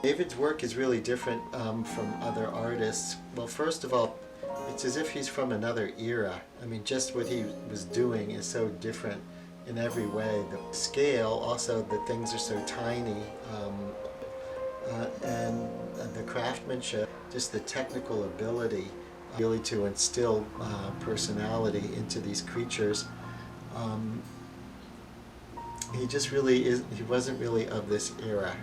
David's work is really different from other artists. Well, first of all, it's as if he's from another era. I mean, just what he was doing is so different in every way. The scale, also the things are so tiny, and the craftsmanship, just the technical ability really to instill personality into these creatures. He just really is, he wasn't really of this era.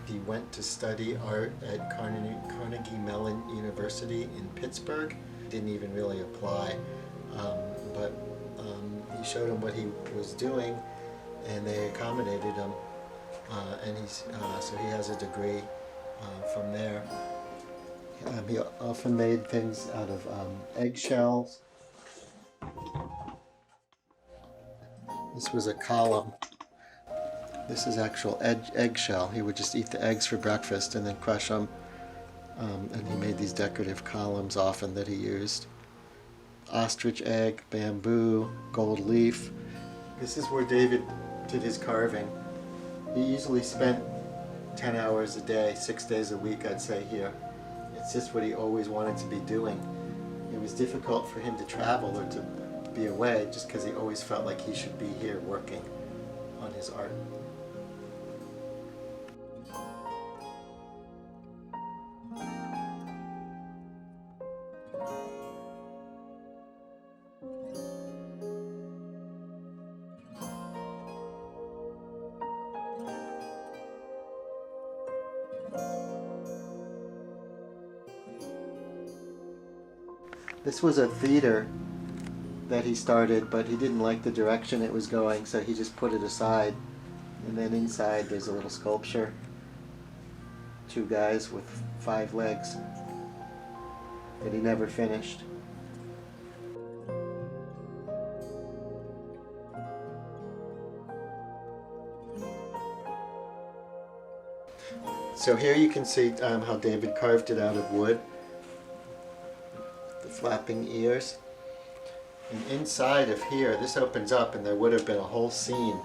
He went to study art at Carnegie Mellon University in Pittsburgh. Didn't even really apply, but he showed him what he was doing, and they accommodated him, and so he has a degree from there. He often made things out of eggshells. This was a column. This is actual eggshell. He would just eat the eggs for breakfast and then crush them. And he made these decorative columns often that he used. Ostrich egg, bamboo, gold leaf. This is where David did his carving. He easily spent 10 hours a day, 6 days a week, I'd say, here. It's just what he always wanted to be doing. It was difficult for him to travel or to be away just because he always felt like he should be here working on his art. This was a theater that he started, but he didn't like the direction it was going, so he just put it aside. And then inside there's a little sculpture. 2 guys with 5 legs that he never finished. So here you can see how David carved it out of wood. The flapping ears. And inside of here, this opens up and there would have been a whole scene.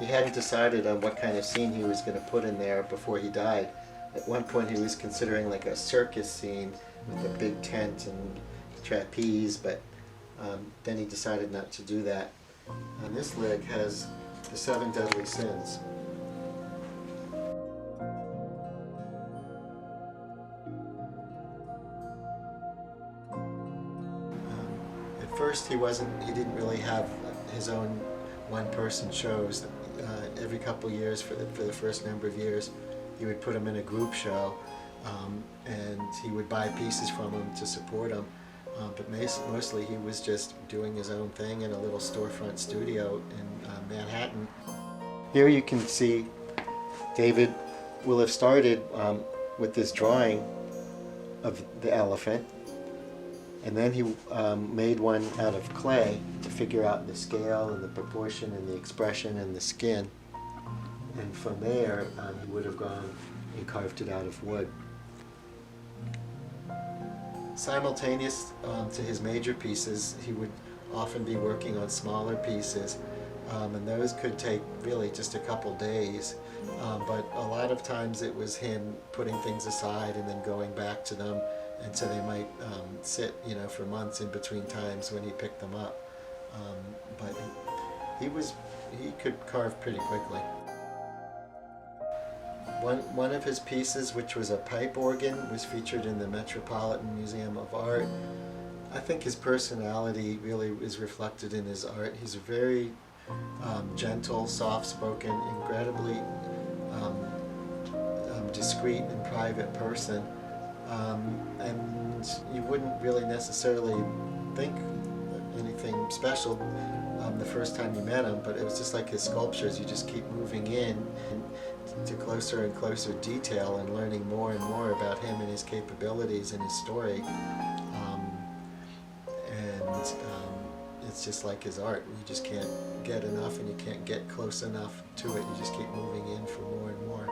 He hadn't decided on what kind of scene he was going to put in there before he died. At one point he was considering like a circus scene with a big tent and trapeze, but then he decided not to do that. And this leg has the 7 deadly sins. First he didn't really have his own one-person shows. Every couple years for the first number of years he would put them in a group show, and he would buy pieces from them to support them, but mostly he was just doing his own thing in a little storefront studio in Manhattan. Here you can see David will have started with this drawing of the elephant. And then he made one out of clay to figure out the scale and the proportion and the expression and the skin. And from there, he would have gone and carved it out of wood. Simultaneous to his major pieces, he would often be working on smaller pieces, and those could take really just a couple days. But a lot of times it was him putting things aside and then going back to them. And so they might sit, for months in between times when he picked them up. But he could carve pretty quickly. One of his pieces, which was a pipe organ, was featured in the Metropolitan Museum of Art. I think his personality really is reflected in his art. He's a very gentle, soft-spoken, incredibly discreet and private person. And you wouldn't really necessarily think anything special the first time you met him, but it was just like his sculptures. You just keep moving in to closer and closer detail and learning more and more about him and his capabilities and his story. It's just like his art. You just can't get enough and you can't get close enough to it. You just keep moving in for more and more.